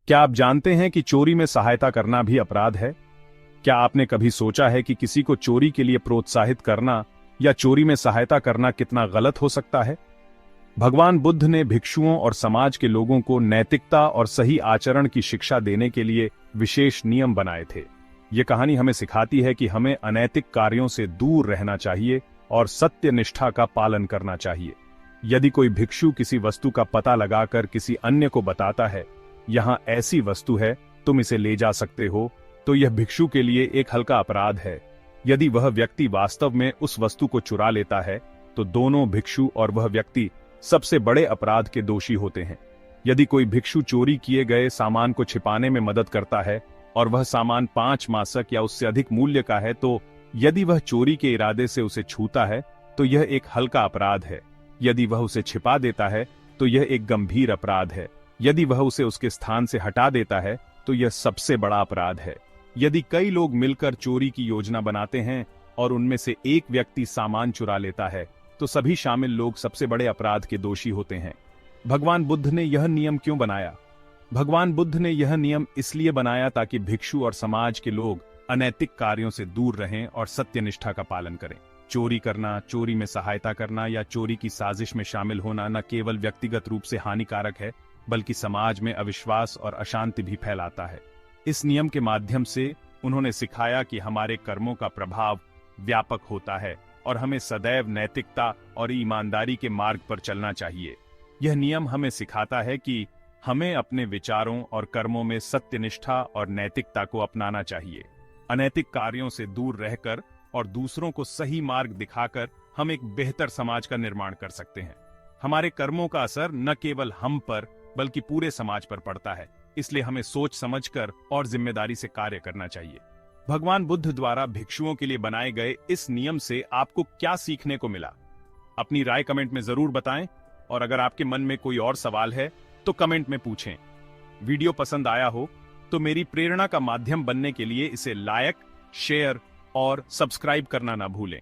क्या आप जानते हैं कि चोरी में सहायता करना भी अपराध है? क्या आपने कभी सोचा है कि किसी को चोरी के लिए प्रोत्साहित करना या चोरी में सहायता करना कितना गलत हो सकता है? भगवान बुद्ध ने भिक्षुओं और समाज के लोगों को नैतिकता और सही आचरण की शिक्षा देने के लिए विशेष नियम बनाए थे। ये कहानी हमें सिखाती है कि हमें अनैतिक कार्यों से दूर रहना चाहिए और सत्य निष्ठा का पालन करना चाहिए। यदि कोई भिक्षु किसी वस्तु का पता लगाकर किसी अन्य को बताता है, यहाँ ऐसी वस्तु है, तुम इसे ले जा सकते हो, तो यह भिक्षु के लिए एक हल्का अपराध है। यदि वह व्यक्ति वास्तव में उस वस्तु को चुरा लेता है, तो दोनों भिक्षु और वह व्यक्ति सबसे बड़े अपराध के दोषी होते हैं। यदि कोई भिक्षु चोरी किए गए सामान को छिपाने में मदद करता है और वह सामान 5 मासक या उससे अधिक मूल्य का है, तो यदि वह चोरी के इरादे से उसे छूता है, तो यह एक हल्का अपराध है। यदि वह उसे छिपा देता है, तो यह एक गंभीर अपराध है। यदि वह उसे उसके स्थान से हटा देता है, तो यह सबसे बड़ा अपराध है। यदि कई लोग मिलकर चोरी की योजना बनाते हैं और उनमें से एक व्यक्ति सामान चुरा लेता है, तो सभी शामिल लोग सबसे बड़े अपराध के दोषी होते हैं। भगवान बुद्ध ने यह नियम क्यों बनाया? भगवान बुद्ध ने यह नियम इसलिए बनाया ताकि भिक्षु और समाज के लोग अनैतिक कार्यों से दूर रहें और सत्यनिष्ठा का पालन करें। चोरी करना, चोरी में सहायता करना या चोरी की साजिश में शामिल होना न केवल व्यक्तिगत रूप से हानिकारक है, बल्कि समाज में अविश्वास और अशांति भी फैलाता है। इस नियम के माध्यम से उन्होंने सिखाया कि हमारे कर्मों का प्रभाव व्यापक होता है और हमें सदैव नैतिकता और ईमानदारी के मार्ग पर चलना चाहिए। यह नियम हमें सिखाता है कि हमें अपने विचारों और कर्मों में सत्यनिष्ठा और नैतिकता को अपनाना चाहिए। अनैतिक कार्यों से दूर रहकर और दूसरों को सही मार्ग दिखाकर हम एक बेहतर समाज का निर्माण कर सकते हैं। हमारे कर्मों का असर न केवल हम पर बल्कि पूरे समाज पर पड़ता है, इसलिए हमें सोच समझकर और जिम्मेदारी से कार्य करना चाहिए। भगवान बुद्ध द्वारा भिक्षुओं के लिए बनाए गए इस नियम से आपको क्या सीखने को मिला? अपनी राय कमेंट में जरूर बताएं, और अगर आपके मन में कोई और सवाल है तो कमेंट में पूछें। वीडियो पसंद आया हो तो मेरी प्रेरणा का माध्यम बनने के लिए इसे लाइक, शेयर और सब्सक्राइब करना ना भूलें।